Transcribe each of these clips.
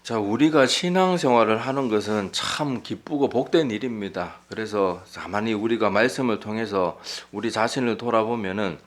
자, 우리가 신앙생활을 하는 것은 참 기쁘고 복된 일입니다. 그래서 가만히 우리가 말씀을 통해서 우리 자신을 돌아보면은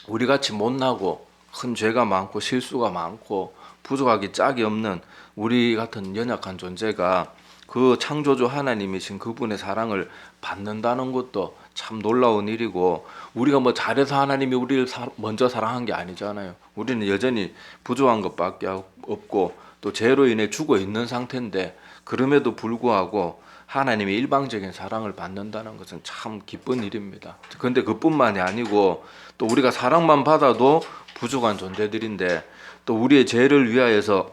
우리 같이 못나고 큰 죄가 많고 실수가 많고 부족하기 짝이 없는 우리 같은 연약한 존재가 그 창조주 하나님이신 그분의 사랑을 받는다는 것도 참 놀라운 일이고, 우리가 뭐 잘해서 하나님이 우리를 먼저 사랑한 게 아니잖아요. 우리는 여전히 부족한 것밖에 없고 또 죄로 인해 죽어 있는 상태인데, 그럼에도 불구하고 하나님의 일방적인 사랑을 받는다는 것은 참 기쁜 일입니다. 그런데 그뿐만이 아니고 또 우리가 사랑만 받아도 부족한 존재들인데, 또 우리의 죄를 위하여서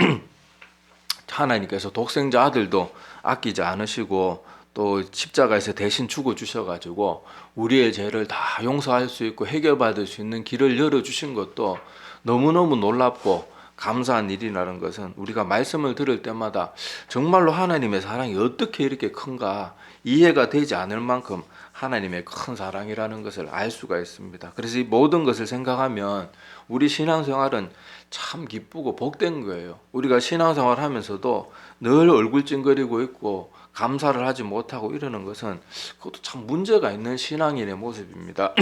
하나님께서 독생자 아들도 아끼지 않으시고 또 십자가에서 대신 죽어 주셔가지고 우리의 죄를 다 용서할 수 있고 해결받을 수 있는 길을 열어주신 것도 너무너무 놀랍고 감사한 일이라는 것은, 우리가 말씀을 들을 때마다 정말로 하나님의 사랑이 어떻게 이렇게 큰가 이해가 되지 않을 만큼 하나님의 큰 사랑이라는 것을 알 수가 있습니다. 그래서 이 모든 것을 생각하면 우리 신앙생활은 참 기쁘고 복된 거예요. 우리가 신앙생활 하면서도 늘 얼굴 찡그리고 있고 감사를 하지 못하고 이러는 것은 그것도 참 문제가 있는 신앙인의 모습입니다.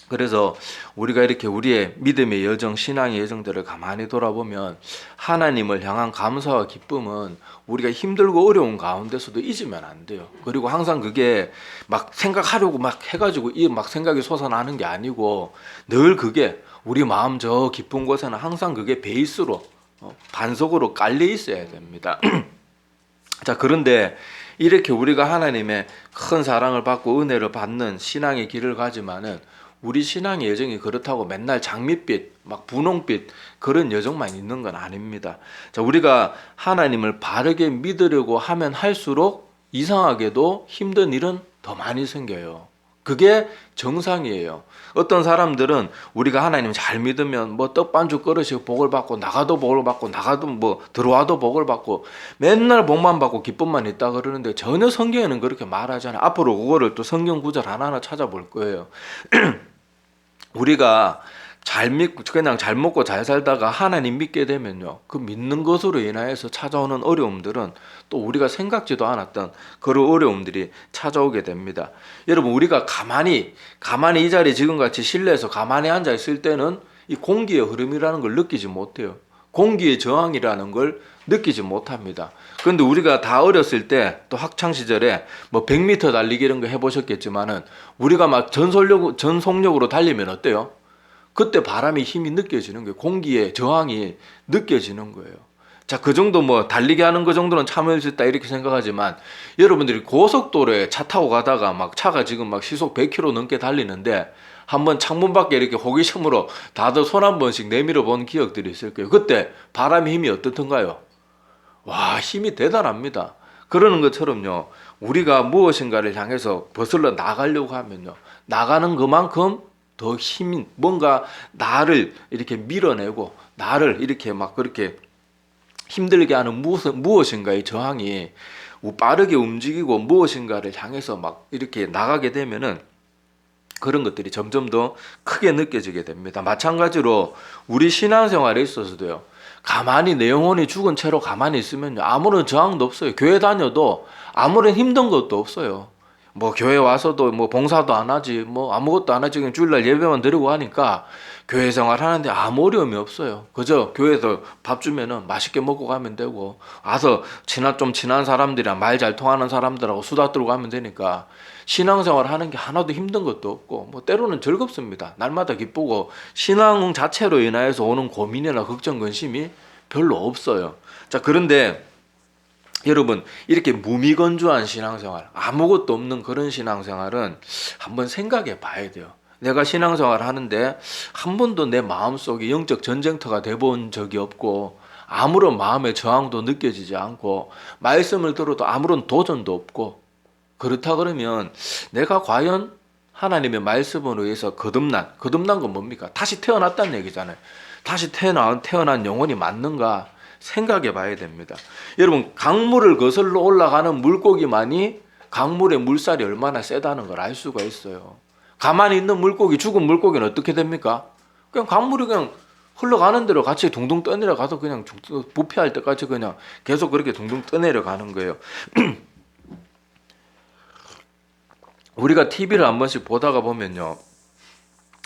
그래서 우리가 이렇게 우리의 믿음의 여정, 신앙의 여정들을 가만히 돌아보면 하나님을 향한 감사와 기쁨은 우리가 힘들고 어려운 가운데서도 잊으면 안 돼요. 그리고 항상 그게 막 생각하려고 막 해가지고 이 막 생각이 솟아나는 게 아니고, 늘 그게 우리 마음 저 깊은 곳에는 항상 그게 베이스로 반석으로 깔려 있어야 됩니다. 자, 그런데 이렇게 우리가 하나님의 큰 사랑을 받고 은혜를 받는 신앙의 길을 가지만은 우리 신앙의 여정이 그렇다고 맨날 장밋빛, 막 분홍빛 그런 여정만 있는 건 아닙니다. 자, 우리가 하나님을 바르게 믿으려고 하면 할수록 이상하게도 힘든 일은 더 많이 생겨요. 그게 정상이에요. 어떤 사람들은 우리가 하나님 잘 믿으면 뭐 떡반죽 그릇이 복을 받고 나가도 복을 받고 나가도 뭐 들어와도 복을 받고 맨날 복만 받고 기쁨만 있다 그러는데, 전혀 성경에는 그렇게 말하잖아요. 앞으로 그거를 또 성경 구절 하나하나 찾아볼 거예요. 우리가 잘 믿고 그냥 잘 먹고 잘 살다가 하나님 믿게 되면요, 그 믿는 것으로 인하여서 찾아오는 어려움들은 또 우리가 생각지도 않았던 그런 어려움들이 찾아오게 됩니다. 여러분, 우리가 가만히 이 자리에 지금같이 실내에서 가만히 앉아 있을 때는 이 공기의 흐름이라는 걸 느끼지 못해요. 공기의 저항이라는 걸 느끼지 못합니다. 그런데 우리가 다 어렸을 때 또 학창 시절에 뭐 100m 달리기 이런 거 해보셨겠지만은, 우리가 막 전속력으로 달리면 어때요? 그때 바람의 힘이 느껴지는 거예요. 공기의 저항이 느껴지는 거예요. 자, 그 정도 뭐 달리기 하는 거 정도는 참을 수 있다 이렇게 생각하지만, 여러분들이 고속도로에 차 타고 가다가 막 차가 지금 막 시속 100km 넘게 달리는데 한번 창문 밖에 이렇게 호기심으로 다들 손 한 번씩 내밀어 본 기억들이 있을 거예요. 그때 바람의 힘이 어떻던가요? 와, 힘이 대단합니다. 그러는 것처럼요, 우리가 무엇인가를 향해서 거슬러 나가려고 하면요, 나가는 그만큼 더 힘이, 뭔가 나를 이렇게 밀어내고 나를 이렇게 막 그렇게 힘들게 하는 무엇인가의 저항이 빠르게 움직이고 무엇인가를 향해서 막 이렇게 나가게 되면은 그런 것들이 점점 더 크게 느껴지게 됩니다. 마찬가지로 우리 신앙생활에 있어서도요, 가만히 내 영혼이 죽은 채로 가만히 있으면요, 아무런 저항도 없어요. 교회 다녀도 아무런 힘든 것도 없어요. 뭐 교회 와서도 뭐 봉사도 안 하지, 뭐 아무것도 안 하지, 그냥 주일날 예배만 드리고 하니까 교회 생활 하는데 아무 어려움이 없어요. 그저 교회에서 밥 주면은 맛있게 먹고 가면 되고, 와서 좀 친한 사람들이랑 말 잘 통하는 사람들하고 수다 떨고 가면 되니까 신앙생활 하는 게 하나도 힘든 것도 없고, 뭐 때로는 즐겁습니다. 날마다 기쁘고 신앙 자체로 인하여서 오는 고민이나 걱정, 근심이 별로 없어요. 자, 그런데 여러분, 이렇게 무미건조한 신앙생활, 아무것도 없는 그런 신앙생활은 한번 생각해 봐야 돼요. 내가 신앙생활 하는데 한 번도 내 마음속에 영적 전쟁터가 돼본 적이 없고, 아무런 마음의 저항도 느껴지지 않고, 말씀을 들어도 아무런 도전도 없고, 그렇다 그러면 내가 과연 하나님의 말씀으로 의해서 거듭난 건 뭡니까? 다시 태어났다는 얘기잖아요. 다시 태어난 영혼이 맞는가 생각해 봐야 됩니다. 여러분, 강물을 거슬러 올라가는 물고기만이 강물의 물살이 얼마나 세다는 걸 알 수가 있어요. 가만히 있는 물고기, 죽은 물고기는 어떻게 됩니까? 그냥 강물이 그냥 흘러가는 대로 같이 둥둥 떠내려 가서 그냥 부패할 때까지 그냥 계속 그렇게 둥둥 떠내려 가는 거예요. 우리가 TV를 한 번씩 보다가 보면요,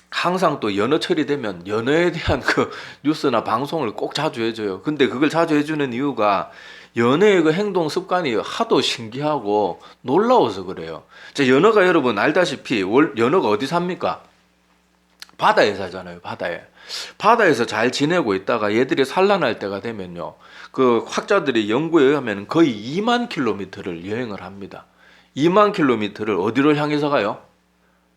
항상 또 연어철이 되면 연어에 대한 그 뉴스나 방송을 꼭 자주 해줘요. 근데 그걸 자주 해주는 이유가 연어의 그 행동 습관이 하도 신기하고 놀라워서 그래요. 연어가 여러분 알다시피 연어가 어디 삽니까? 바다에 사잖아요. 바다에. 바다에서 잘 지내고 있다가 얘들이 산란할 때가 되면요, 그 학자들이 연구에 의하면 거의 2만 킬로미터를 여행을 합니다. 2만 킬로미터를 어디로 향해서 가요?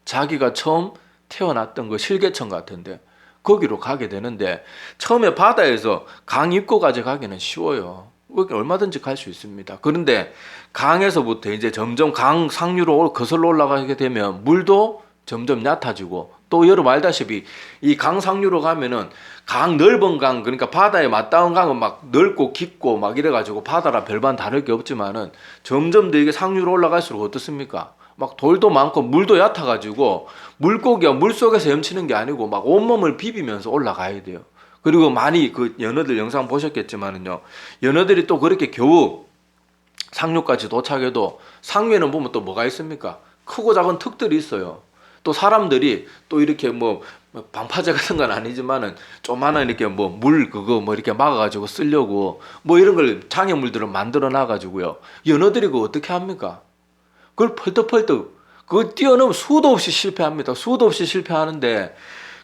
자기가 처음 태어났던 그 실개천 같은데 거기로 가게 되는데, 처음에 바다에서 강 입구까지 가기는 쉬워요. 거기 얼마든지 갈 수 있습니다. 그런데 강에서부터 이제 점점 강 상류로 거슬러 올라가게 되면 물도 점점 얕아지고, 또 여러분 알다시피 이 강 상류로 가면은 강 넓은 강, 그러니까 바다에 맞닿은 강은 막 넓고 깊고 막 이래가지고 바다랑 별반 다를 게 없지만은 점점 더 이게 상류로 올라갈수록 어떻습니까? 막 돌도 많고 물도 얕아가지고 물고기가 물속에서 헤엄치는 게 아니고 막 온몸을 비비면서 올라가야 돼요. 그리고 많이 그 연어들 영상 보셨겠지만은요, 연어들이 또 그렇게 겨우 상류까지 도착해도 상류에는 보면 또 뭐가 있습니까? 크고 작은 턱들이 있어요. 또 사람들이 또 이렇게 뭐 방파제 같은 건 아니지만은 조만한 이렇게 뭐 물 그거 뭐 이렇게 막아가지고 쓰려고 뭐 이런 걸 장애물들을 만들어 놔가지고요, 연어들이 그거 어떻게 합니까? 그걸 펄떡펄떡 그거 뛰어넘으면 수도 없이 실패합니다. 수도 없이 실패하는데,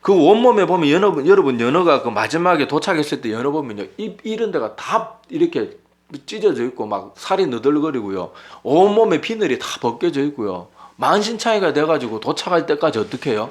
그 온몸에 보면 여러분 연어가 그 마지막에 도착했을 때 연어 보면요, 입 이런 데가 다 이렇게 찢어져 있고 막 살이 너덜거리고요, 온몸에 비늘이 다 벗겨져 있고요, 만신창이가 돼가지고 도착할 때까지 어떻게 해요?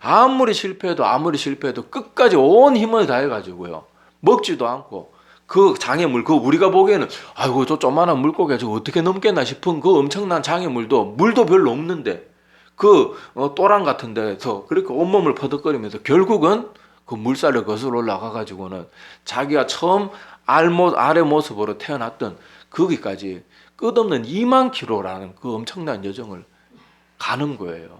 아무리 실패해도 끝까지 온 힘을 다해가지고요, 먹지도 않고 그 장애물, 그 우리가 보기에는 아이고 저 조만한 물고기가 저 어떻게 넘겠나 싶은 그 엄청난 장애물도 물도 별로 없는데 그 또랑 같은 데서 그렇게 온몸을 퍼덕거리면서 결국은 그 물살을 거슬러 올라가 가지고는 자기가 처음 아래 모습으로 태어났던 거기까지 끝없는 2만 킬로라는 그 엄청난 여정을 가는 거예요.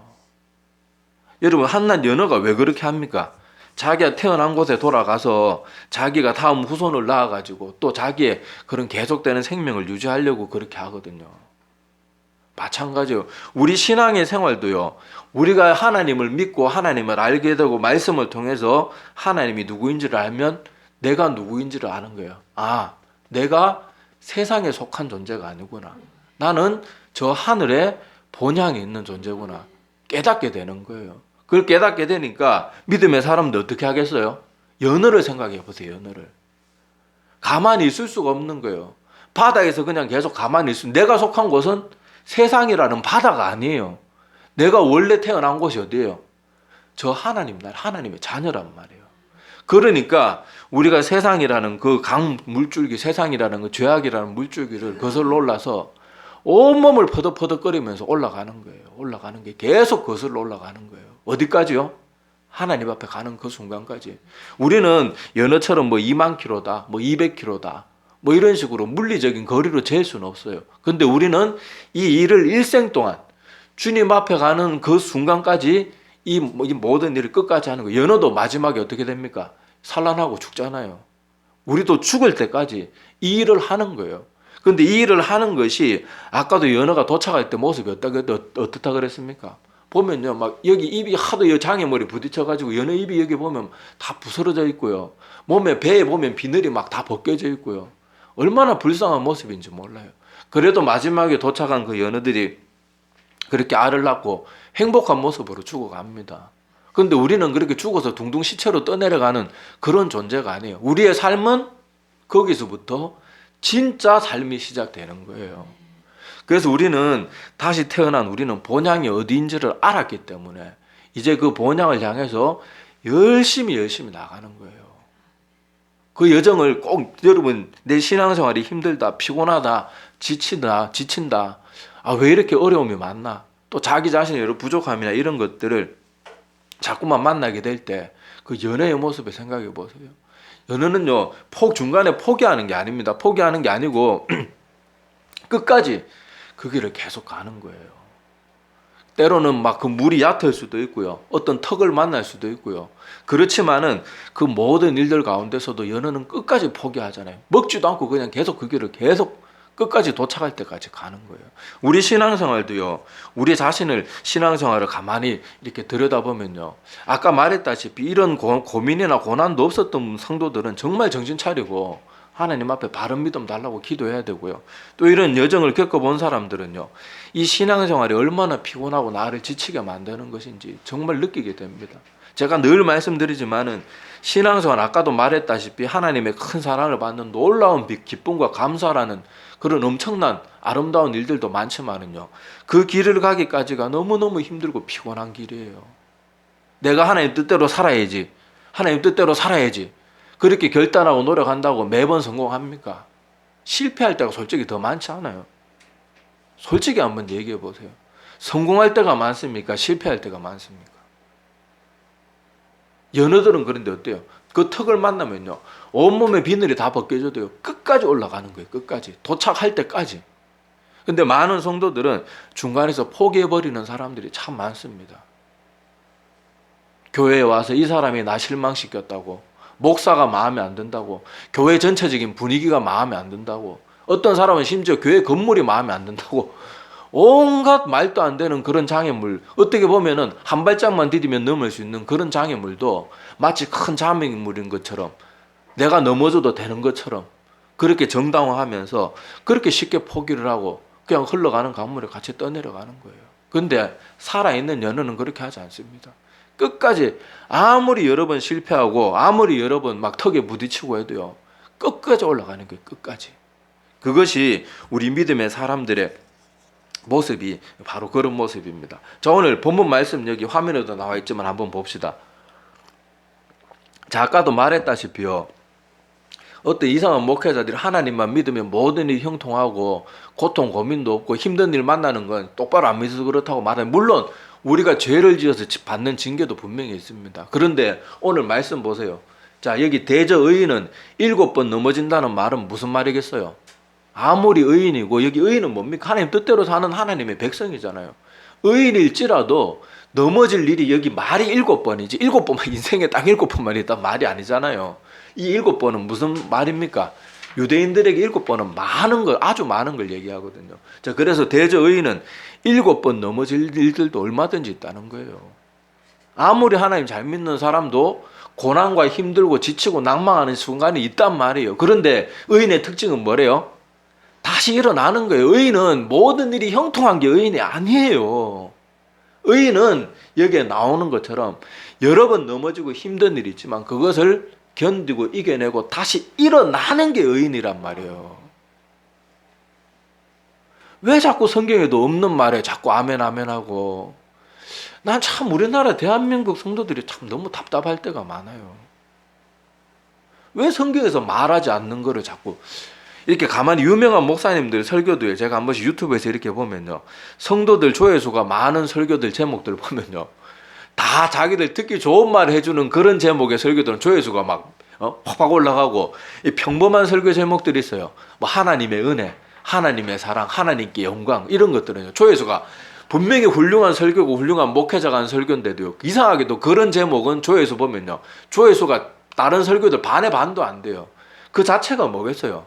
여러분, 한낱 연어가 왜 그렇게 합니까? 자기가 태어난 곳에 돌아가서 자기가 다음 후손을 낳아가지고 또 자기의 그런 계속되는 생명을 유지하려고 그렇게 하거든요. 마찬가지요. 우리 신앙의 생활도요, 우리가 하나님을 믿고 하나님을 알게 되고 말씀을 통해서 하나님이 누구인지를 알면 내가 누구인지를 아는 거예요. 아, 내가 세상에 속한 존재가 아니구나. 나는 저 하늘에 본향에 있는 존재구나. 깨닫게 되는 거예요. 그걸 깨닫게 되니까 믿음의 사람들 어떻게 하겠어요? 연어를 생각해 보세요. 연어를. 가만히 있을 수가 없는 거예요. 바다에서 그냥 계속 가만히 있으면, 내가 속한 곳은 세상이라는 바다가 아니에요. 내가 원래 태어난 곳이 어디예요? 저 하나님 나라, 하나님의 자녀란 말이에요. 그러니까 우리가 세상이라는 그 강 물줄기, 세상이라는 그 죄악이라는 물줄기를 거슬러 올라서 온몸을 퍼덕퍼덕거리면서 올라가는 거예요. 올라가는 게 계속 거슬러 올라가는 거예요. 어디까지요? 하나님 앞에 가는 그 순간까지. 우리는 연어처럼 뭐 2만 킬로다, 뭐 200킬로다, 뭐 이런 식으로 물리적인 거리로 잴 수는 없어요. 근데 우리는 이 일을 일생 동안 주님 앞에 가는 그 순간까지 이 모든 일을 끝까지 하는 거예요. 연어도 마지막에 어떻게 됩니까? 산란하고 죽잖아요. 우리도 죽을 때까지 이 일을 하는 거예요. 근데 이 일을 하는 것이, 아까도 연어가 도착할 때 모습이 어떻다 그랬습니까? 보면요, 막 여기 입이 하도 장애물이 부딪혀가지고 연어 입이 여기 보면 다 부스러져 있고요, 몸에 배에 보면 비늘이 막 다 벗겨져 있고요, 얼마나 불쌍한 모습인지 몰라요. 그래도 마지막에 도착한 그 연어들이 그렇게 알을 낳고 행복한 모습으로 죽어갑니다. 근데 우리는 그렇게 죽어서 둥둥 시체로 떠내려가는 그런 존재가 아니에요. 우리의 삶은 거기서부터 진짜 삶이 시작되는 거예요. 그래서 우리는 다시 태어난 우리는 본향이 어디인지를 알았기 때문에 이제 그 본향을 향해서 열심히 나가는 거예요. 그 여정을 꼭, 여러분, 내 신앙생활이 힘들다, 피곤하다, 지친다, 아, 왜 이렇게 어려움이 많나, 또 자기 자신의 여러 부족함이나 이런 것들을 자꾸만 만나게 될 때 그 연애의 모습을 생각해 보세요. 연애는요, 중간에 포기하는 게 아닙니다. 포기하는 게 아니고 끝까지 그 길을 계속 가는 거예요. 때로는 막 그 물이 얕을 수도 있고요. 어떤 턱을 만날 수도 있고요. 그렇지만은 그 모든 일들 가운데서도 연어는 끝까지 포기하잖아요. 먹지도 않고 그냥 계속 그 길을 계속 끝까지 도착할 때까지 가는 거예요. 우리 신앙생활도요. 우리 자신을 신앙생활을 가만히 이렇게 들여다보면요. 아까 말했다시피 이런 고민이나 고난도 없었던 성도들은 정말 정신 차리고 하나님 앞에 바른 믿음 달라고 기도해야 되고요. 또 이런 여정을 겪어본 사람들은요. 이 신앙생활이 얼마나 피곤하고 나를 지치게 만드는 것인지 정말 느끼게 됩니다. 제가 늘 말씀드리지만은 신앙생활 아까도 말했다시피 하나님의 큰 사랑을 받는 놀라운 기쁨과 감사라는 그런 엄청난 아름다운 일들도 많지만은요. 그 길을 가기까지가 너무너무 힘들고 피곤한 길이에요. 내가 하나님 뜻대로 살아야지. 하나님 뜻대로 살아야지. 그렇게 결단하고 노력한다고 매번 성공합니까? 실패할 때가 솔직히 더 많지 않아요? 솔직히 한번 얘기해 보세요. 성공할 때가 많습니까? 실패할 때가 많습니까? 연어들은 그런데 어때요? 그 턱을 만나면요. 온몸의 비늘이 다 벗겨져도요. 끝까지 올라가는 거예요. 끝까지. 도착할 때까지. 근데 많은 성도들은 중간에서 포기해버리는 사람들이 참 많습니다. 교회에 와서 이 사람이 나 실망시켰다고, 목사가 마음에 안 든다고, 교회 전체적인 분위기가 마음에 안 든다고, 어떤 사람은 심지어 교회 건물이 마음에 안 든다고, 온갖 말도 안 되는 그런 장애물, 어떻게 보면은 한 발짝만 디디면 넘을 수 있는 그런 장애물도 마치 큰 장애물인 것처럼, 내가 넘어져도 되는 것처럼 그렇게 정당화하면서 그렇게 쉽게 포기를 하고 그냥 흘러가는 강물에 같이 떠내려가는 거예요. 근데 살아있는 연어는 그렇게 하지 않습니다. 끝까지 아무리 여러 번 실패하고 아무리 여러 번 막 턱에 부딪히고 해도요. 끝까지 올라가는 거예요. 끝까지. 그것이 우리 믿음의 사람들의 모습이 바로 그런 모습입니다. 자, 오늘 본문 말씀 여기 화면에도 나와 있지만 한번 봅시다. 자, 아까도 말했다시피요. 어떤 이상한 목회자들이 하나님만 믿으면 모든 일이 형통하고 고통 고민도 없고 힘든 일 만나는 건 똑바로 안 믿어서 그렇다고 말해요. 물론 우리가 죄를 지어서 받는 징계도 분명히 있습니다. 그런데 오늘 말씀 보세요. 자, 여기 대저 의인은 7번 넘어진다는 말은 무슨 말이겠어요? 아무리 의인이고, 여기 의인은 뭡니까? 하나님 뜻대로 사는 하나님의 백성이잖아요. 의인일지라도 넘어질 일이 여기 말이 7번이지 7번만 인생에 딱 7번만 있단 말이 아니잖아요. 이 7번은 무슨 말입니까? 유대인들에게 7번은 많은 걸, 아주 많은 걸 얘기하거든요. 자, 그래서 대저 의인은 7번 넘어질 일들도 얼마든지 있다는 거예요. 아무리 하나님 잘 믿는 사람도 고난과 힘들고 지치고 낭망하는 순간이 있단 말이에요. 그런데 의인의 특징은 뭐래요? 다시 일어나는 거예요. 의인은 모든 일이 형통한 게 의인이 아니에요. 의인은 여기에 나오는 것처럼 여러 번 넘어지고 힘든 일이 있지만 그것을 견디고 이겨내고 다시 일어나는 게 의인이란 말이에요. 왜 자꾸 성경에도 없는 말에 자꾸 아멘 아멘 하고. 난 참 우리나라 대한민국 성도들이 참 너무 답답할 때가 많아요. 왜 성경에서 말하지 않는 거를 자꾸 이렇게 가만히 유명한 목사님들 설교도요. 제가 한 번씩 유튜브에서 이렇게 보면요. 성도들 조회수가 많은 설교들 제목들 보면요. 다 자기들 듣기 좋은 말 해주는 그런 제목의 설교들은 조회수가 막 팍팍 올라가고, 이 평범한 설교 제목들이 있어요. 뭐 하나님의 은혜, 하나님의 사랑, 하나님께 영광, 이런 것들은요. 조회수가 분명히 훌륭한 설교고 훌륭한 목회자가 한 설교인데도요. 이상하게도 그런 제목은 조회수 보면요. 조회수가 다른 설교들 반의 반도 안 돼요. 그 자체가 뭐겠어요?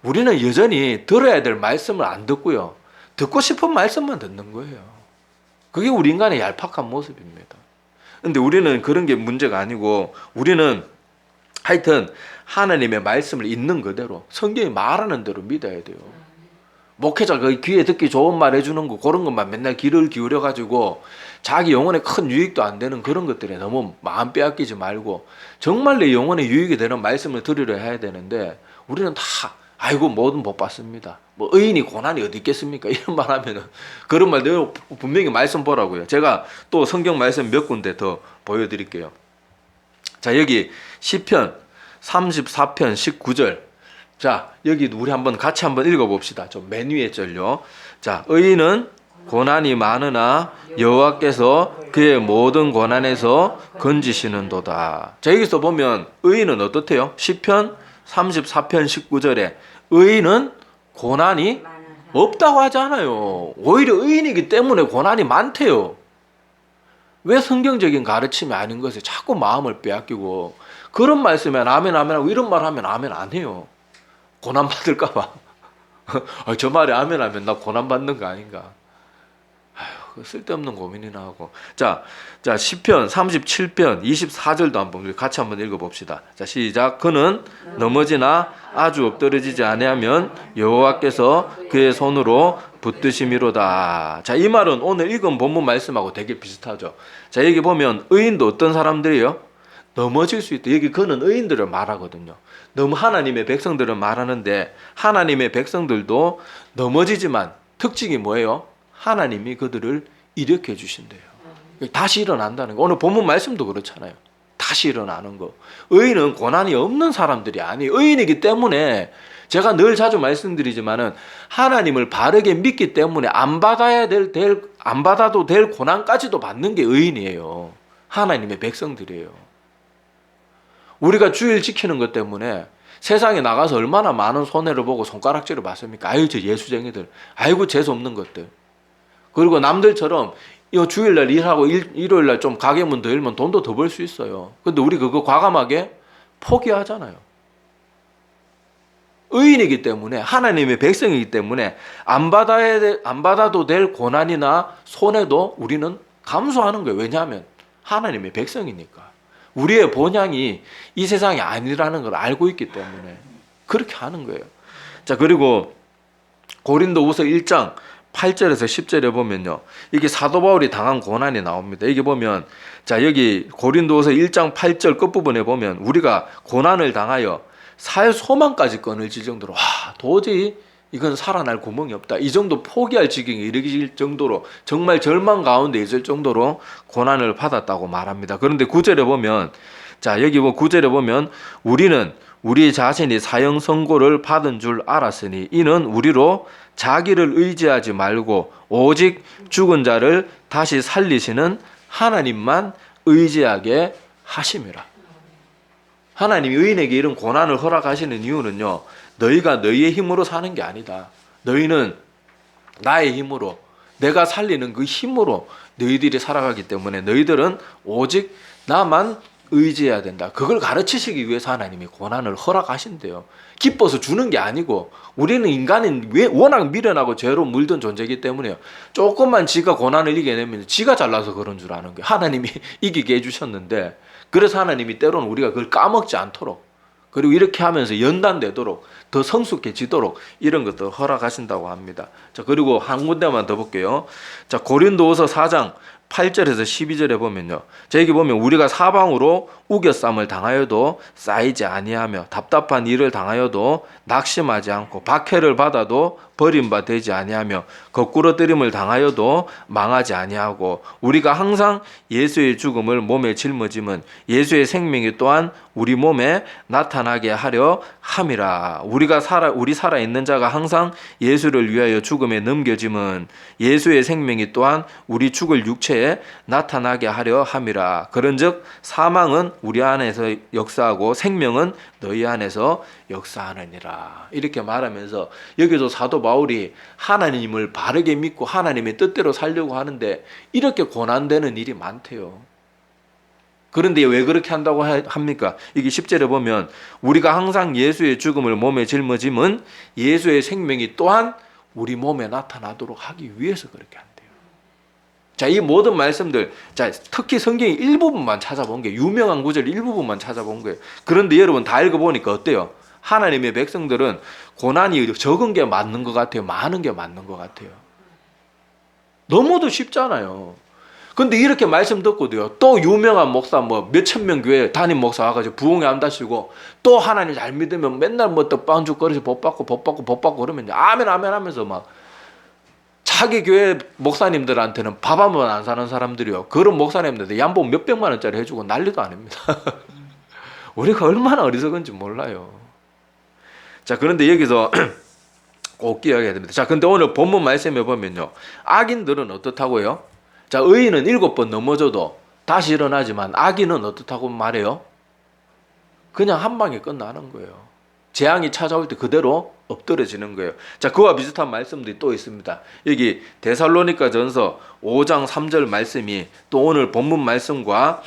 우리는 여전히 들어야 될 말씀을 안 듣고요. 듣고 싶은 말씀만 듣는 거예요. 그게 우리 인간의 얄팍한 모습입니다. 근데 우리는 그런 게 문제가 아니고, 우리는 하여튼 하나님의 말씀을 있는 그대로 성경이 말하는 대로 믿어야 돼요. 목회자가 귀에 듣기 좋은 말 해주는 거, 그런 것만 맨날 귀를 기울여 가지고 자기 영혼에 큰 유익도 안 되는 그런 것들에 너무 마음 빼앗기지 말고 정말 내 영혼에 유익이 되는 말씀을 들으려 해야 되는데, 우리는 다 아이고 뭐든 못 받습니다. 뭐 의인이 고난이 어디 있겠습니까? 이런 말 하면은, 그런 말 내가 분명히 말씀 보라고요. 제가 또 성경 말씀 몇 군데 더 보여드릴게요. 자, 여기 시편 34편 19절. 자, 여기 우리 한번 같이 한번 읽어봅시다. 좀 맨 위에 절요. 자, 의인은 고난이 많으나 여호와께서 그의 모든 고난에서 건지시는도다. 자, 여기서 보면 의인은 어떻대요? 시편 34편 19절에 의인은 고난이 없다고 하지 않아요. 오히려 의인이기 때문에 고난이 많대요. 왜 성경적인 가르침이 아닌 것에 자꾸 마음을 빼앗기고 그런 말씀에 아멘 아멘 하고 이런 말 하면 아멘 안 해요. 고난 받을까 봐. 저 말에 아멘 하면 나 고난 받는 거 아닌가. 아휴, 쓸데없는 고민이나 하고. 자, 시편 37편 24절도 한번 같이 한번 읽어봅시다. 자, 시작. 그는 넘어지나 아주 엎드러지지 아니하면 여호와께서 그의 손으로 붙드심이로다. 자, 이 말은 오늘 읽은 본문 말씀하고 되게 비슷하죠. 자, 여기 보면 의인도 어떤 사람들이요? 넘어질 수 있다. 여기 그는 의인들을 말하거든요. 너무 하나님의 백성들을 말하는데 하나님의 백성들도 넘어지지만 특징이 뭐예요? 하나님이 그들을 일으켜 주신대요. 다시 일어난다는 거. 오늘 본문 말씀도 그렇잖아요. 다시 일어나는 거. 의인은 고난이 없는 사람들이 아니에요. 의인이기 때문에 제가 늘 자주 말씀드리지만은 하나님을 바르게 믿기 때문에 안 받아도 될 고난까지도 받는 게 의인이에요. 하나님의 백성들이에요. 우리가 주일 지키는 것 때문에 세상에 나가서 얼마나 많은 손해를 보고 손가락질을 받습니까? 아유, 저 예수쟁이들. 아이고, 재수없는 것들. 그리고 남들처럼 주일날 일하고 일요일날 좀 가게문 더 열면 돈도 더 벌 수 있어요. 근데 우리 그거 과감하게 포기하잖아요. 의인이기 때문에 하나님의 백성이기 때문에 안 받아도 될 고난이나 손해도 우리는 감수하는 거예요. 왜냐하면 하나님의 백성이니까. 우리의 본향이 이 세상이 아니라는 걸 알고 있기 때문에 그렇게 하는 거예요. 자, 그리고 고린도후서 1장 8절에서 10절에 보면요. 이게 사도 바울이 당한 고난이 나옵니다. 이게 보면 자, 여기 고린도후서 1장 8절 끝부분에 보면 우리가 고난을 당하여 살 소망까지 끊어질 정도로 도저히 이건 살아날 구멍이 없다. 이 정도 포기할 지경에 이르길 정도로 정말 절망 가운데 있을 정도로 고난을 받았다고 말합니다. 그런데 9절에 보면 자, 여기 9절에 보면 우리는 우리 자신이 사형 선고를 받은 줄 알았으니 이는 우리로 자기를 의지하지 말고 오직 죽은 자를 다시 살리시는 하나님만 의지하게 하심이라. 하나님이 의인에게 이런 고난을 허락하시는 이유는요, 너희가 너희의 힘으로 사는 게 아니다. 너희는 나의 힘으로, 내가 살리는 그 힘으로 너희들이 살아가기 때문에 너희들은 오직 나만 의지해야 된다. 그걸 가르치시기 위해서 하나님이 고난을 허락하신대요. 기뻐서 주는 게 아니고 우리는 인간은 워낙 미련하고 죄로 물든 존재이기 때문에요. 조금만 지가 고난을 이겨내면 지가 잘나서 그런 줄 아는 거예요. 하나님이 이기게 해주셨는데 그래서 하나님이 때로는 우리가 그걸 까먹지 않도록 그리고 이렇게 하면서 연단되도록 더 성숙해지도록 이런 것도 허락하신다고 합니다. 자, 그리고 한 군데만 더 볼게요. 자, 고린도후서 4장 8절에서 12절에 보면요. 자, 여기 보면 우리가 사방으로 우겨쌈을 당하여도 쌓이지 아니하며 답답한 일을 당하여도 낙심하지 않고 박해를 받아도 버림바 되지 아니하며 거꾸로 뜨림을 당하여도 망하지 아니하고 우리가 항상 예수의 죽음을 몸에 짊어짐은 예수의 생명이 또한 우리 몸에 나타나게 하려 함이라. 우리 살아 있는 자가 항상 예수를 위하여 죽음에 넘겨짐은 예수의 생명이 또한 우리 죽을 육체에 나타나게 하려 함이라. 그런즉 사망은 우리 안에서 역사하고 생명은 너희 안에서 역사하느니라. 이렇게 말하면서 여기도 사도 바울이 하나님을 바르게 믿고 하나님의 뜻대로 살려고 하는데 이렇게 고난되는 일이 많대요. 그런데 왜 그렇게 한다고 합니까? 이게 10절에 보면 우리가 항상 예수의 죽음을 몸에 짊어짐은 예수의 생명이 또한 우리 몸에 나타나도록 하기 위해서 그렇게 한대요. 자, 이 모든 말씀들, 자, 특히 성경의 일부분만 찾아본 게 유명한 구절 일부분만 찾아본 거예요. 그런데 여러분 다 읽어보니까 어때요? 하나님의 백성들은 고난이 적은 게 맞는 것 같아요? 많은 게 맞는 것 같아요? 너무도 쉽잖아요. 근데 이렇게 말씀 듣고도요, 또 유명한 목사 몇천 명 교회 담임 목사 와가지고 부흥회 한다시고 또 하나님 잘 믿으면 맨날 떡반죽거리서 복 받고 그러면 아멘 하면서 막 자기 교회 목사님들한테는 밥 한 번 안 사는 사람들이요, 그런 목사님들한테 양복 몇백만 원짜리 해주고 난리도 아닙니다. 우리가 얼마나 어리석은지 몰라요. 자, 그런데 여기서 꼭 기억해야 됩니다. 자, 근데 오늘 본문 말씀에 보면요, 악인들은 어떻다고요? 자, 의인은 7번 넘어져도 다시 일어나지만 악인은 어떻다고 말해요? 그냥 한 방에 끝나는 거예요. 재앙이 찾아올 때 그대로 엎드러지는 거예요. 자, 그와 비슷한 말씀들이 또 있습니다. 여기 데살로니가전서 5장 3절 말씀이 또 오늘 본문 말씀과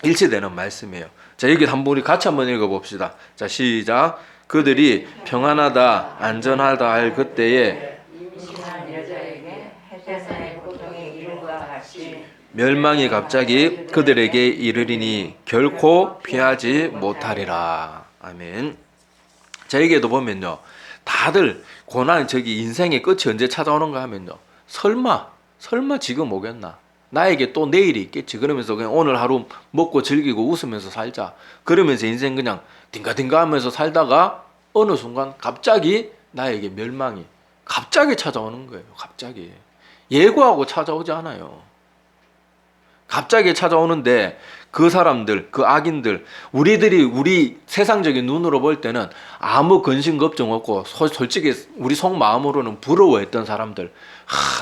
일치되는 말씀이에요. 자, 여기 한번 우리 같이 한번 읽어봅시다. 자, 시작. 그들이 평안하다 안전하다 할 그때에 임신한 여자에게 세상의 고통이 이름과 같이 멸망이 갑자기 그들에게 이르리니 결코 피하지 못하리라. 아멘. 자, 여기에도 보면요, 다들 고난, 저기 인생의 끝이 언제 찾아오는가 하면요, 설마 지금 오겠나? 나에게 또 내일이 있겠지. 그러면서 그냥 오늘 하루 먹고 즐기고 웃으면서 살자. 그러면서 인생 그냥 딩가딩가 하면서 살다가 어느 순간 갑자기 나에게 멸망이 갑자기 찾아오는 거예요. 갑자기. 예고하고 찾아오지 않아요. 갑자기 찾아오는데 그 사람들, 그 악인들, 우리 세상적인 눈으로 볼 때는 아무 근심 걱정 없고 솔직히 우리 속마음으로는 부러워했던 사람들,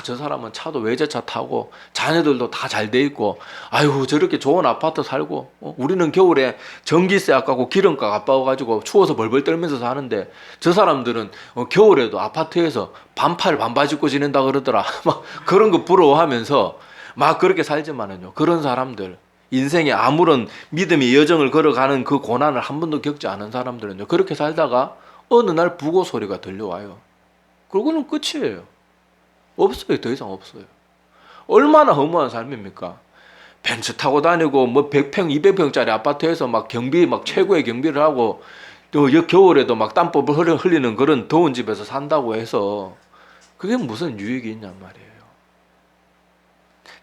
저 사람은 차도 외제차 타고 자녀들도 다 잘 돼 있고 아유 저렇게 좋은 아파트 살고 우리는 겨울에 전기세 아까고 기름값 아까워가지고 추워서 벌벌 떨면서 사는데 저 사람들은 겨울에도 아파트에서 반팔 반바지 입고 지낸다 그러더라. 막 그런 거 부러워하면서 막 그렇게 살지만은요, 그런 사람들, 인생에 아무런 믿음의 여정을 걸어가는 그 고난을 한 번도 겪지 않은 사람들은요, 그렇게 살다가 어느 날 부고 소리가 들려와요. 그러고는 끝이에요. 없어요. 더 이상 없어요. 얼마나 허무한 삶입니까? 벤츠 타고 다니고 뭐 100평, 200평짜리 아파트에서 막 경비, 막 최고의 경비를 하고 또 겨울에도 막 땀법을 흘리는 그런 더운 집에서 산다고 해서 그게 무슨 유익이 있냔 말이에요.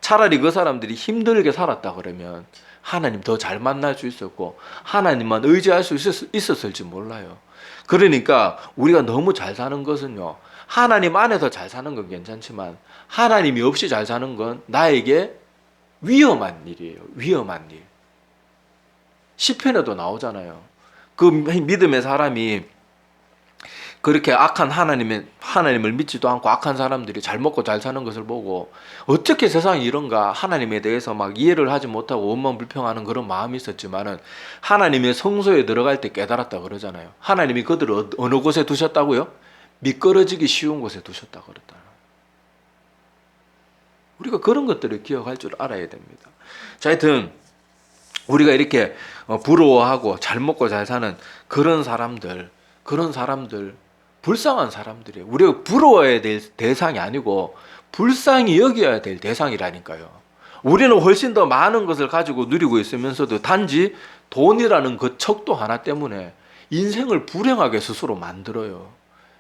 차라리 그 사람들이 힘들게 살았다 그러면 하나님 더 잘 만날 수 있었고 하나님만 의지할 수 있었을지 몰라요. 그러니까 우리가 너무 잘 사는 것은요, 하나님 안에서 잘 사는 건 괜찮지만 하나님이 없이 잘 사는 건 나에게 위험한 일이에요. 위험한 일. 시편에도 나오잖아요. 그 믿음의 사람이 그렇게 악한 하나님을 믿지도 않고 악한 사람들이 잘 먹고 잘 사는 것을 보고 어떻게 세상이 이런가 하나님에 대해서 막 이해를 하지 못하고 원망 불평하는 그런 마음이 있었지만은 하나님의 성소에 들어갈 때 깨달았다 그러잖아요. 하나님이 그들을 어느 곳에 두셨다고요? 미끄러지기 쉬운 곳에 두셨다 그랬다. 우리가 그런 것들을 기억할 줄 알아야 됩니다. 자, 하여튼 우리가 이렇게 부러워하고 잘 먹고 잘 사는 그런 사람들 불쌍한 사람들이에요. 우리가 부러워야 될 대상이 아니고 불쌍히 여겨야 될 대상이라니까요. 우리는 훨씬 더 많은 것을 가지고 누리고 있으면서도 단지 돈이라는 그 척도 하나 때문에 인생을 불행하게 스스로 만들어요.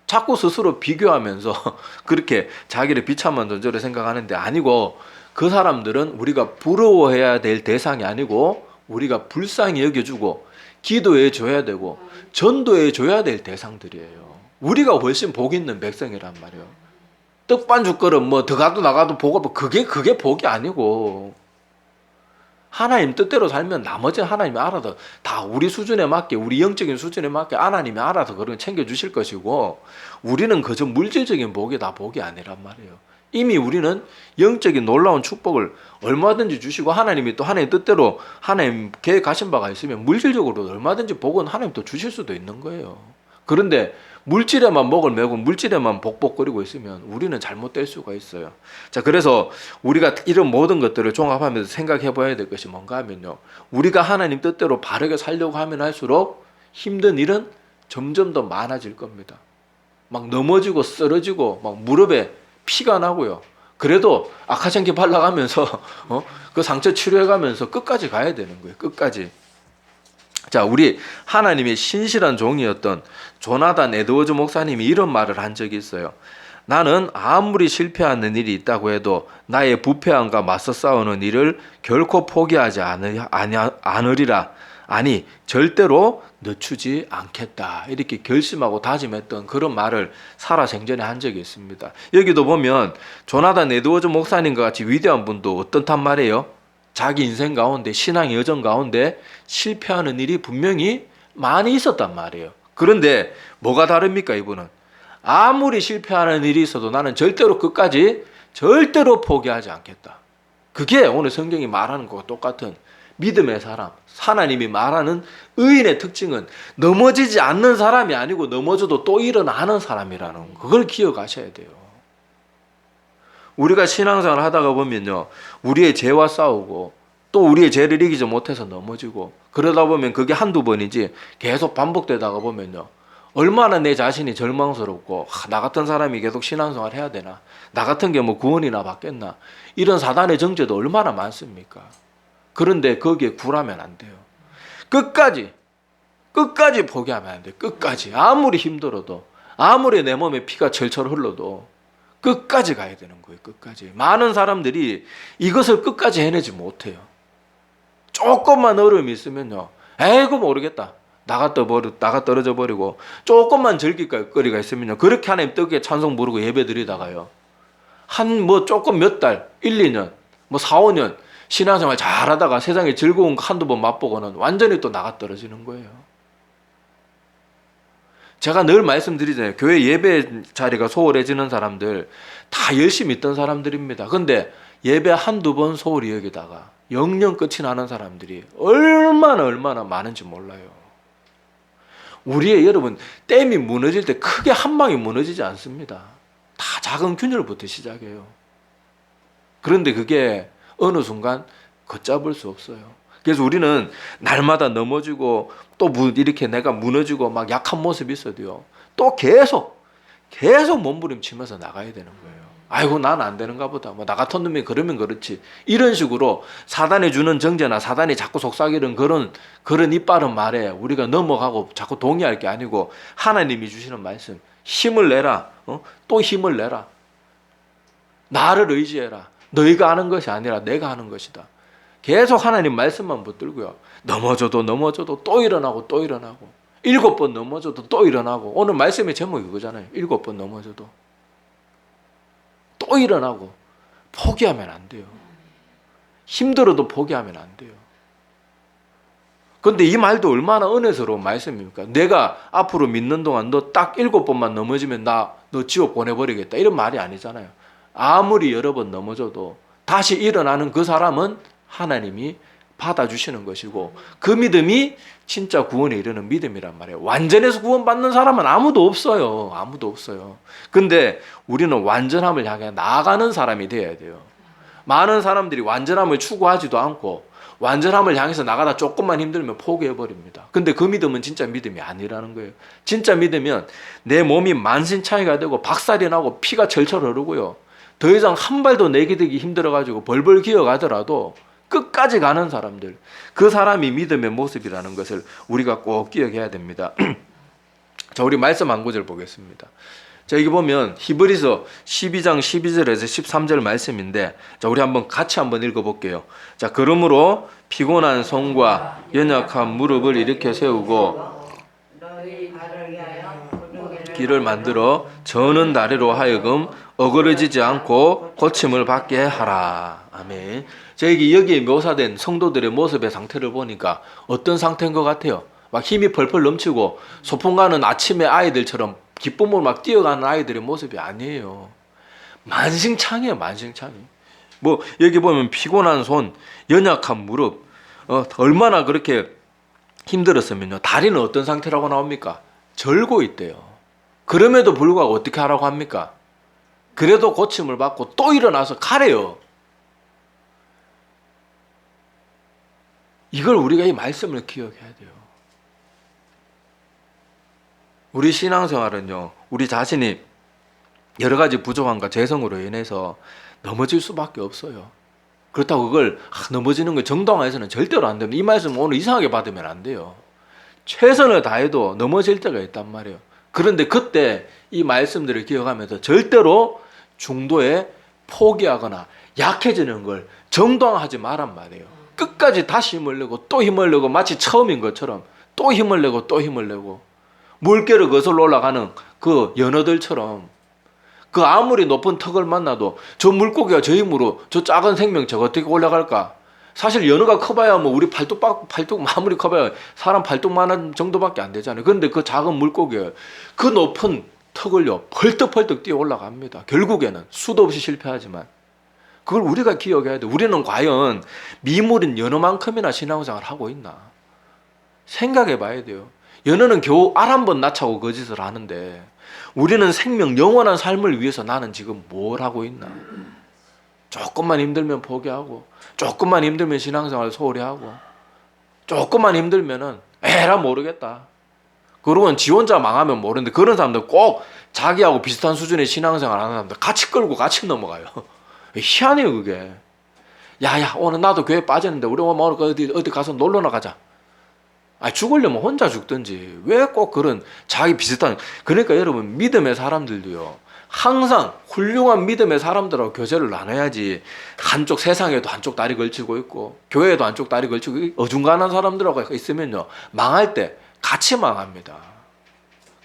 자꾸 스스로 비교하면서 그렇게 자기를 비참한 존재로 생각하는데 아니고, 그 사람들은 우리가 부러워해야 될 대상이 아니고 우리가 불쌍히 여겨주고 기도해 줘야 되고 전도해 줘야 될 대상들이에요. 우리가 훨씬 복 있는 백성이란 말이에요. 떡반죽 그릇 뭐 들어가도 나가도 복을, 그게 복이 아니고 하나님 뜻대로 살면 나머지는 하나님이 알아서 다 우리 수준에 맞게, 우리 영적인 수준에 맞게 하나님이 알아서 그런 챙겨주실 것이고, 우리는 그저 물질적인 복이 다 복이 아니란 말이에요. 이미 우리는 영적인 놀라운 축복을 얼마든지 주시고 하나님이 또 하나님 뜻대로 하나님 계획하신 바가 있으면 물질적으로 얼마든지 복은 하나님 또 주실 수도 있는 거예요. 그런데 물질에만 목을 메고 물질에만 복복거리고 있으면 우리는 잘못될 수가 있어요. 자, 그래서 우리가 이런 모든 것들을 종합하면서 생각해 봐야 될 것이 뭔가 하면요, 우리가 하나님 뜻대로 바르게 살려고 하면 할수록 힘든 일은 점점 더 많아질 겁니다. 막 넘어지고 쓰러지고 막 무릎에 피가 나고요. 그래도 아카챈키 발라가면서 그 상처 치료해가면서 끝까지 가야 되는 거예요. 끝까지. 자, 우리 하나님의 신실한 종이었던 조나단 에드워즈 목사님이 이런 말을 한 적이 있어요. 나는 아무리 실패하는 일이 있다고 해도 나의 부패함과 맞서 싸우는 일을 결코 포기하지 않으리라. 아니, 절대로 늦추지 않겠다. 이렇게 결심하고 다짐했던 그런 말을 살아생전에 한 적이 있습니다. 여기도 보면 조나단 에드워즈 목사님과 같이 위대한 분도 어떻단 말이에요? 자기 인생 가운데, 신앙의 여정 가운데 실패하는 일이 분명히 많이 있었단 말이에요. 그런데 뭐가 다릅니까? 이분은 아무리 실패하는 일이 있어도 나는 절대로 끝까지 절대로 포기하지 않겠다. 그게 오늘 성경이 말하는 것과 똑같은 믿음의 사람, 하나님이 말하는 의인의 특징은 넘어지지 않는 사람이 아니고 넘어져도 또 일어나는 사람이라는 거. 그걸 기억하셔야 돼요. 우리가 신앙생활 하다가 보면요, 우리의 죄와 싸우고 또 우리의 죄를 이기지 못해서 넘어지고 그러다 보면 그게 한두 번이지 계속 반복되다가 보면요, 얼마나 내 자신이 절망스럽고 나 같은 사람이 계속 신앙생활 해야 되나, 나 같은 게 뭐 구원이나 받겠나, 이런 사단의 정죄도 얼마나 많습니까? 그런데 거기에 굴하면 안 돼요. 끝까지 포기하면 안 돼요. 끝까지. 아무리 힘들어도, 아무리 내 몸에 피가 철철 흘러도 끝까지 가야 되는 거예요. 끝까지. 많은 사람들이 이것을 끝까지 해내지 못해요. 조금만 어려움이 있으면요, 에이구 모르겠다, 나가 떨어져 버리고, 조금만 절기거리가 있으면요, 그렇게 하나님 뜻에 찬송 부르고 예배 드리다가요, 조금 몇 달, 1, 2년, 4, 5년 신앙생활 잘하다가 세상에 즐거운 거 한두 번 맛보고는 완전히 또 나가 떨어지는 거예요. 제가 늘 말씀드리잖아요. 교회 예배 자리가 소홀해지는 사람들 다 열심히 있던 사람들입니다. 근데 예배 한두 번 소홀히 여기다가 영영 끝이 나는 사람들이 얼마나 많은지 몰라요. 우리의 여러분, 댐이 무너질 때 크게 한 방이 무너지지 않습니다. 다 작은 균열부터 시작해요. 그런데 그게 어느 순간 걷잡을 수 없어요. 그래서 우리는 날마다 넘어지고 또 이렇게 내가 무너지고 막 약한 모습이 있어도요, 또 계속 몸부림치면서 나가야 되는 거예요. 아이고 난 안 되는가 보다, 나 같은 놈이 그러면 그렇지, 이런 식으로 사단이 주는 정죄나 사단이 자꾸 속삭이는 그런 이빠른 말에 우리가 넘어가고 자꾸 동의할 게 아니고, 하나님이 주시는 말씀, 힘을 내라, 또 힘을 내라, 나를 의지해라, 너희가 하는 것이 아니라 내가 하는 것이다. 계속 하나님 말씀만 붙들고요, 넘어져도 또 일어나고 7번 넘어져도 또 일어나고, 오늘 말씀의 제목이 그거잖아요. 7번 넘어져도 또 일어나고. 포기하면 안 돼요. 힘들어도 포기하면 안 돼요. 그런데 이 말도 얼마나 은혜스러운 말씀입니까? 내가 앞으로 믿는 동안 너 딱 7번만 넘어지면 너 지옥 보내버리겠다, 이런 말이 아니잖아요. 아무리 여러 번 넘어져도 다시 일어나는 그 사람은 하나님이 받아주시는 것이고, 그 믿음이 진짜 구원에 이르는 믿음이란 말이에요. 완전해서 구원받는 사람은 아무도 없어요. 근데 우리는 완전함을 향해 나아가는 사람이 되어야 돼요. 많은 사람들이 완전함을 추구하지도 않고 완전함을 향해서 나가다 조금만 힘들면 포기해버립니다. 근데 그 믿음은 진짜 믿음이 아니라는 거예요. 진짜 믿으면 내 몸이 만신창이가 되고 박살이 나고 피가 철철 흐르고요, 더 이상 한 발도 내디디기 힘들어가지고 벌벌 기어가더라도 끝까지 가는 사람들, 그 사람이 믿음의 모습이라는 것을 우리가 꼭 기억해야 됩니다. 자, 우리 말씀 한 구절 보겠습니다. 자, 여기 보면 히브리서 12장 12절에서 13절 말씀인데, 자, 우리 같이 한번 읽어볼게요. 자, 그러므로 피곤한 손과 연약한 무릎을 일으켜 세우고 너희 발을 위하여 길을 만들어 저는 다리로 하여금 어그러지지 않고 고침을 받게 하라. 아멘. 여기에 묘사된 성도들의 모습의 상태를 보니까 어떤 상태인 것 같아요? 막 힘이 펄펄 넘치고 소풍 가는 아침에 아이들처럼 기쁨으로 막 뛰어가는 아이들의 모습이 아니에요. 만신창이에요, 만신창이. 여기 보면 피곤한 손, 연약한 무릎, 얼마나 그렇게 힘들었으면요, 다리는 어떤 상태라고 나옵니까? 절고 있대요. 그럼에도 불구하고 어떻게 하라고 합니까? 그래도 고침을 받고 또 일어나서 가래요. 이걸 우리가 이 말씀을 기억해야 돼요. 우리 신앙생활은요, 우리 자신이 여러 가지 부족함과 죄성으로 인해서 넘어질 수밖에 없어요. 그렇다고 그걸 넘어지는 걸 정당화해서는 절대로 안 됩니다. 이 말씀 오늘 이상하게 받으면 안 돼요. 최선을 다해도 넘어질 때가 있단 말이에요. 그런데 그때 이 말씀들을 기억하면서 절대로 중도에 포기하거나 약해지는 걸 정당화하지 말란 말이에요. 끝까지 다시 힘을 내고 또 힘을 내고, 마치 처음인 것처럼 또 힘을 내고 또 힘을 내고, 물결을 거슬러 올라가는 그 연어들처럼, 그 아무리 높은 턱을 만나도 저 물고기가 저 힘으로 저 작은 생명체가 어떻게 올라갈까? 사실 연어가 커봐야 우리 팔뚝 아무리 커봐야 사람 팔뚝만한 정도밖에 안 되잖아요. 그런데 그 작은 물고기가 그 높은 턱을요 펄떡펄떡 뛰어 올라갑니다. 결국에는 수도 없이 실패하지만 그걸 우리가 기억해야 돼. 우리는 과연 미물인 연어만큼이나 신앙생활을 하고 있나? 생각해 봐야 돼요. 연어는 겨우 알 한 번 낳자고 거짓을 하는데 우리는 생명 영원한 삶을 위해서 나는 지금 뭘 하고 있나? 조금만 힘들면 포기하고, 조금만 힘들면 신앙생활 소홀히 하고, 조금만 힘들면은 에라 모르겠다. 그러면 지 혼자 망하면 모르는데 그런 사람들 꼭 자기하고 비슷한 수준의 신앙생활 하는 사람들 같이 끌고 같이 넘어가요. 희한해요 그게. 야야 오늘 나도 교회 빠졌는데 우리 오늘 어디 가서 놀러나 가자. 죽으려면 혼자 죽든지 왜 꼭 그런 자기 비슷한. 그러니까 여러분 믿음의 사람들도요 항상 훌륭한 믿음의 사람들하고 교제를 나눠야지. 한쪽 세상에도 한쪽 다리 걸치고 있고 교회에도 한쪽 다리 걸치고 어중간한 사람들하고 있으면요 망할 때 같이 망합니다.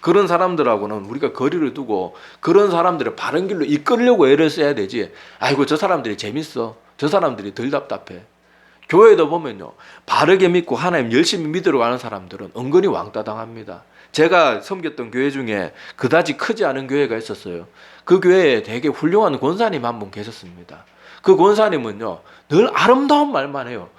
그런 사람들하고는 우리가 거리를 두고 그런 사람들을 바른 길로 이끌려고 애를 써야 되지. 아이고 저 사람들이 재밌어, 저 사람들이 덜 답답해. 교회도 보면요 바르게 믿고 하나님 열심히 믿으러 가는 사람들은 은근히 왕따 당합니다. 제가 섬겼던 교회 중에 그다지 크지 않은 교회가 있었어요. 그 교회에 되게 훌륭한 권사님 한 분 계셨습니다. 그 권사님은요 늘 아름다운 말만 해요.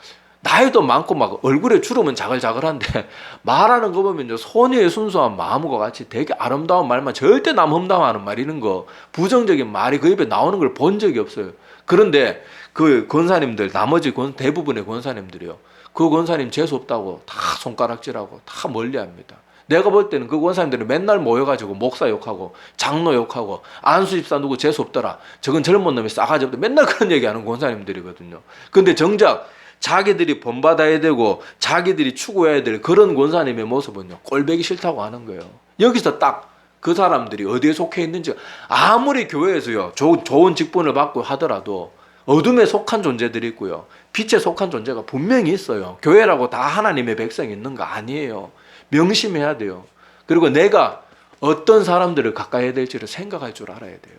나이도 많고 막 얼굴에 주름은 자글자글한데 말하는 거 보면요 소녀의 순수한 마음과 같이 되게 아름다운 말만, 절대 남 험담하는 말 이런 거 부정적인 말이 그 입에 나오는 걸 본 적이 없어요. 그런데 그 권사님들 나머지 대부분의 권사님들이요 그 권사님 재수 없다고 다 손가락질하고 다 멀리합니다. 내가 볼 때는 그 권사님들이 맨날 모여가지고 목사 욕하고 장로 욕하고 안수 집사 누구 재수 없더라, 저건 젊은 놈이 싸가지 없다, 맨날 그런 얘기하는 권사님들이거든요. 근데 정작 자기들이 본받아야 되고 자기들이 추구해야 될 그런 권사님의 모습은요 꼴보기 싫다고 하는 거예요. 여기서 딱 그 사람들이 어디에 속해 있는지, 아무리 교회에서요 좋은 직분을 받고 하더라도 어둠에 속한 존재들이 있고요 빛에 속한 존재가 분명히 있어요. 교회라고 다 하나님의 백성이 있는 거 아니에요. 명심해야 돼요. 그리고 내가 어떤 사람들을 가까이 해야 될지를 생각할 줄 알아야 돼요.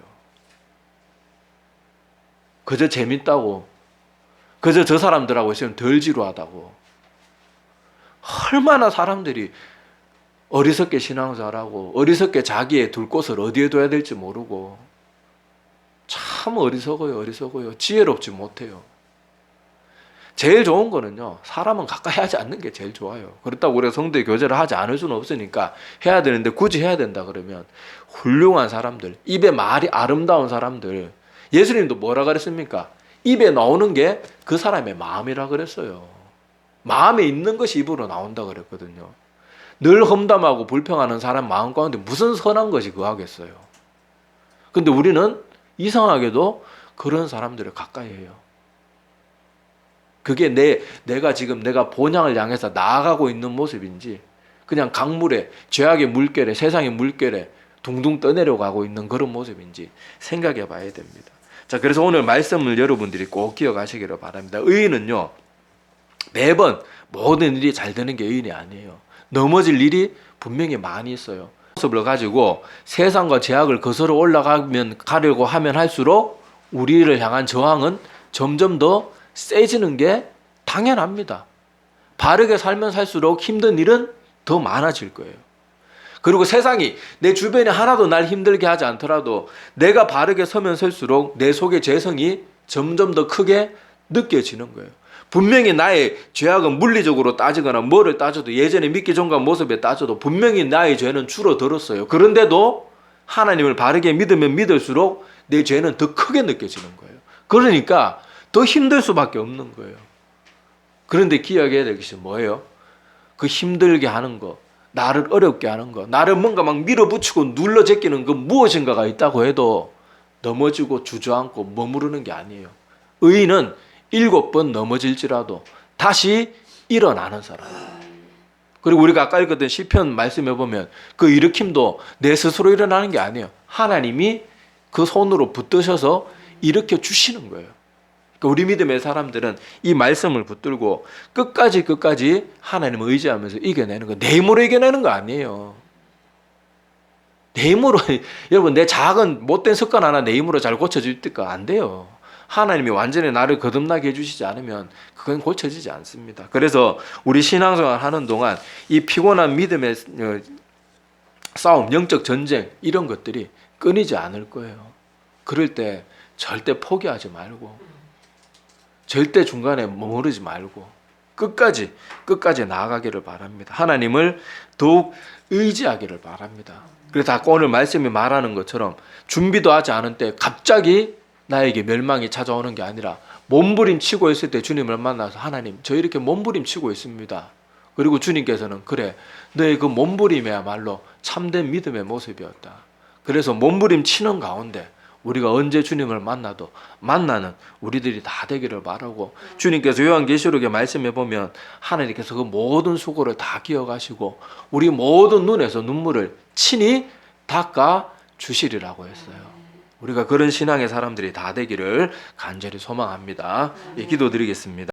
그저 재밌다고, 그저 저 사람들하고 있으면 덜 지루하다고. 얼마나 사람들이 어리석게 신앙생활하고 어리석게 자기의 둘 곳을 어디에 둬야 될지 모르고 참 어리석어요. 지혜롭지 못해요. 제일 좋은 거는요 사람은 가까이 하지 않는 게 제일 좋아요. 그렇다고 우리가 성도의 교제를 하지 않을 수는 없으니까 해야 되는데, 굳이 해야 된다 그러면 훌륭한 사람들, 입에 말이 아름다운 사람들. 예수님도 뭐라 그랬습니까? 입에 나오는 게 그 사람의 마음이라 그랬어요. 마음에 있는 것이 입으로 나온다 그랬거든요. 늘 험담하고 불평하는 사람 마음 가운데 무슨 선한 것이 거하겠어요. 근데 우리는 이상하게도 그런 사람들을 가까이 해요. 그게 내가 지금 내가 본향을 향해서 나아가고 있는 모습인지 그냥 강물에, 죄악의 물결에, 세상의 물결에 둥둥 떠내려가고 있는 그런 모습인지 생각해 봐야 됩니다. 자, 그래서 오늘 말씀을 여러분들이 꼭 기억하시기를 바랍니다. 의인은요 매번 모든 일이 잘 되는 게 의인이 아니에요. 넘어질 일이 분명히 많이 있어요. 모습을 가지고 세상과 죄악을 거스러 가려고 하면 할수록 우리를 향한 저항은 점점 더 세지는 게 당연합니다. 바르게 살면 살수록 힘든 일은 더 많아질 거예요. 그리고 세상이 내 주변에 하나도 날 힘들게 하지 않더라도 내가 바르게 서면 설수록 내 속의 죄성이 점점 더 크게 느껴지는 거예요. 분명히 나의 죄악은 물리적으로 따지거나 뭐를 따져도, 예전에 믿기 전과 모습에 따져도 분명히 나의 죄는 줄어들었어요. 그런데도 하나님을 바르게 믿으면 믿을수록 내 죄는 더 크게 느껴지는 거예요. 그러니까 더 힘들 수밖에 없는 거예요. 그런데 기억해야 될 것이 뭐예요? 그 힘들게 하는 거, 나를 어렵게 하는 거, 나를 뭔가 막 밀어붙이고 눌러 제끼는 그 무엇인가가 있다고 해도 넘어지고 주저앉고 머무르는 게 아니에요. 의인은 7번 넘어질지라도 다시 일어나는 사람. 그리고 우리가 아까 읽었던 시편 말씀해 보면 그 일으킴도 내 스스로 일어나는 게 아니에요. 하나님이 그 손으로 붙드셔서 일으켜 주시는 거예요. 그러니까 우리 믿음의 사람들은 이 말씀을 붙들고 끝까지 하나님을 의지하면서 이겨내는 거. 내 힘으로 이겨내는 거 아니에요. 내 힘으로 여러분 내 작은 못된 습관 하나 내 힘으로 잘 고쳐질까? 안 돼요. 하나님이 완전히 나를 거듭나게 해주시지 않으면 그건 고쳐지지 않습니다. 그래서 우리 신앙생활 하는 동안 이 피곤한 믿음의 싸움, 영적 전쟁 이런 것들이 끊이지 않을 거예요. 그럴 때 절대 포기하지 말고 절대 중간에 머무르지 말고 끝까지 나아가기를 바랍니다. 하나님을 더욱 의지하기를 바랍니다. 그래서 아까 오늘 말씀이 말하는 것처럼 준비도 하지 않은 때 갑자기 나에게 멸망이 찾아오는 게 아니라 몸부림치고 있을 때 주님을 만나서 하나님 저 이렇게 몸부림치고 있습니다. 그리고 주님께서는 그래 너의 그 몸부림이야말로 참된 믿음의 모습이었다. 그래서 몸부림치는 가운데 우리가 언제 주님을 만나도 만나는 우리들이 다 되기를 바라고, 주님께서 요한계시록에 말씀해 보면 하나님께서 그 모든 수고를 다 기억하시고 우리 모든 눈에서 눈물을 친히 닦아 주시리라고 했어요. 우리가 그런 신앙의 사람들이 다 되기를 간절히 소망합니다. 예, 기도드리겠습니다.